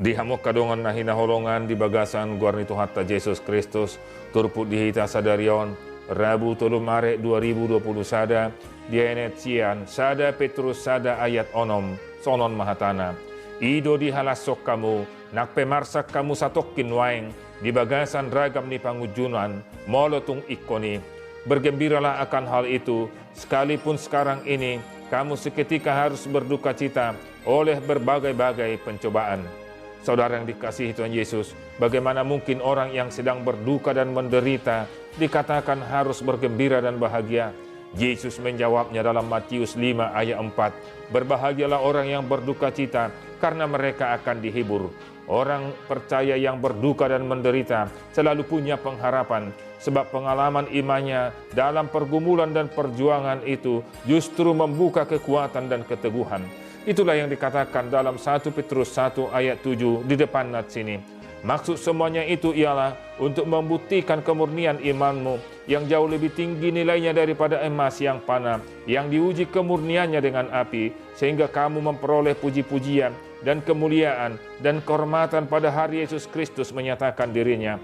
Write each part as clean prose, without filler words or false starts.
Di hamok kadongan na hinaholongan di bagasan guarnito hatta Jesus Kristus turput dihita sadarion Rabu 3 Maret 2020 sada dienet sian sada Petrus sada ayat onom sonon mahatana ido dihalasok kamu nakpemarsak kamu satokin waeng di bagasan ragam ni pangujunan molotung ikoni. Bergembiralah akan hal itu sekalipun sekarang ini kamu seketika harus berduka cita oleh berbagai-bagai pencobaan. Saudara yang dikasihi Tuhan Yesus, bagaimana mungkin orang yang sedang berduka dan menderita dikatakan harus bergembira dan bahagia? Yesus menjawabnya dalam Matius 5 ayat 4, berbahagialah orang yang berduka cita karena mereka akan dihibur. Orang percaya yang berduka dan menderita selalu punya pengharapan, sebab pengalaman imannya dalam pergumulan dan perjuangan itu justru membuka kekuatan dan keteguhan. Itulah yang dikatakan dalam 1 Petrus 1 ayat 7 di depan nats sini. Maksud semuanya itu ialah untuk membuktikan kemurnian imanmu yang jauh lebih tinggi nilainya daripada emas yang panah, yang diuji kemurniannya dengan api, sehingga kamu memperoleh puji-pujian dan kemuliaan dan kehormatan pada hari Yesus Kristus menyatakan dirinya.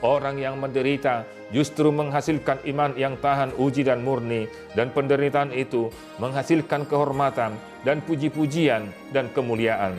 Orang yang menderita justru menghasilkan iman yang tahan uji dan murni, dan penderitaan itu menghasilkan kehormatan dan puji-pujian dan kemuliaan.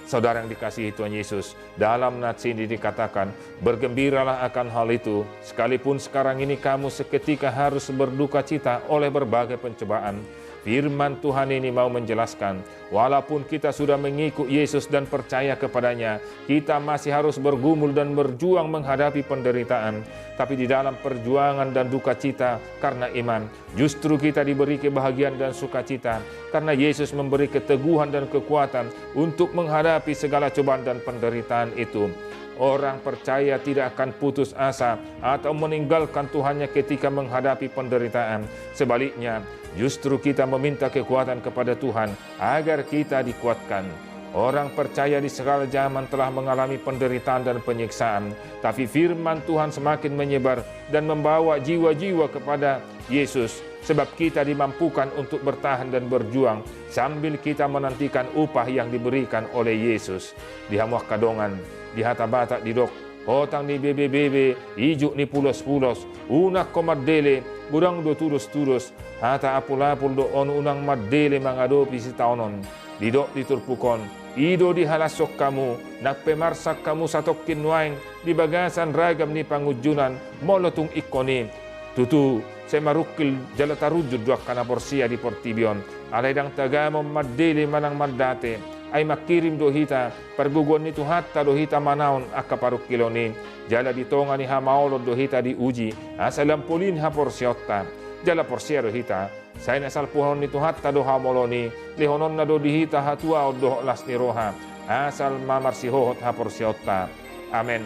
Saudara yang dikasihi Tuhan Yesus, dalam nats ini dikatakan, bergembiralah akan hal itu, sekalipun sekarang ini kamu seketika harus berduka cita oleh berbagai pencobaan. Firman Tuhan ini mau menjelaskan, walaupun kita sudah mengikut Yesus dan percaya kepadanya, kita masih harus bergumul dan berjuang menghadapi penderitaan. Tapi di dalam perjuangan dan duka cita karena iman, justru kita diberi kebahagiaan dan sukacita, karena Yesus memberi keteguhan dan kekuatan untuk menghadapi segala cobaan dan penderitaan itu. Orang percaya tidak akan putus asa atau meninggalkan Tuhannya ketika menghadapi penderitaan. Sebaliknya, justru kita meminta kekuatan kepada Tuhan agar kita dikuatkan. Orang percaya di segala zaman telah mengalami penderitaan dan penyiksaan, tapi firman Tuhan semakin menyebar dan membawa jiwa-jiwa kepada Yesus, sebab kita dimampukan untuk bertahan dan berjuang sambil kita menantikan upah yang diberikan oleh Yesus. Di hamuak kadongan, di hata batak di dok, hotang ni bebe-bebe, ijuk ni pulos-pulos, unak ko maddele, budang do tulus-tulus, hata apul-apul do on unang maddele mangadopi si taonon. Di dok diturpukon, ido dihalasok kamu, nakpemarsak kamu satokin waeng, di bagasan ragam ni pangujunan, molotung ikoni. Tutu, saya marukil jalatarujud duak kana porsia di portibion, alaydang tagamo maddele manang maddate, ay makirim do hita, pergugon ni tuhatta do hita manaon akaparukiloni, jala ditonga ni hamaolo do hita diuji, asalampolin ha porsiotta, jala porsia do hita, saya nasal puhon ni tuhatta do hamoloni, lihonon na do dihita hatua do las ni roha, asal mamarsihohot ha porsiotta. Amin.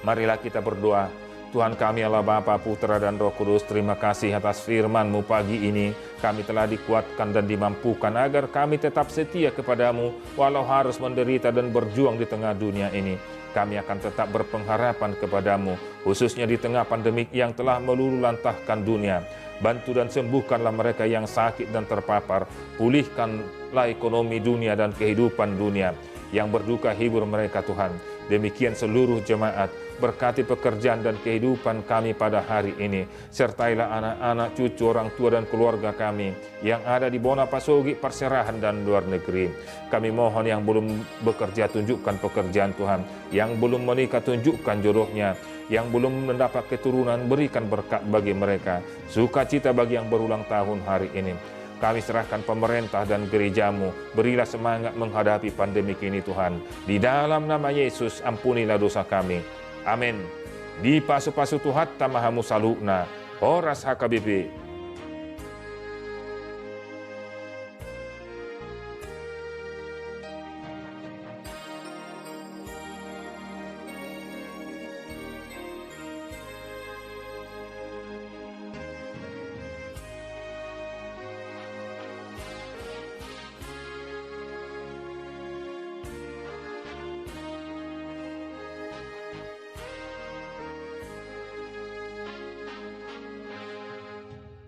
Marilah kita berdoa. Tuhan kami Allah Bapa, Putra dan Roh Kudus, terima kasih atas firman-Mu pagi ini. Kami telah dikuatkan dan dimampukan agar kami tetap setia kepadamu walau harus menderita dan berjuang di tengah dunia ini. Kami akan tetap berpengharapan kepadamu, khususnya di tengah pandemik yang telah melululantahkan dunia. Bantu dan sembuhkanlah mereka yang sakit dan terpapar. Pulihkanlah ekonomi dunia dan kehidupan dunia. Yang berduka hibur mereka Tuhan. Demikian seluruh jemaat, berkati pekerjaan dan kehidupan kami pada hari ini. Sertailah anak-anak, cucu, orang tua dan keluarga kami yang ada di Bona Pasogi, Perserahan dan luar negeri. Kami mohon yang belum bekerja, tunjukkan pekerjaan Tuhan. Yang belum menikah, tunjukkan jodohnya. Yang belum mendapat keturunan, berikan berkat bagi mereka. Sukacita bagi yang berulang tahun hari ini. Kami serahkan pemerintah dan gerejamu, berilah semangat menghadapi pandemik ini Tuhan. Di dalam nama Yesus, ampunilah dosa kami. Amin. Di pasu-pasu Tuhan tamahamu salukna, horas HKBP.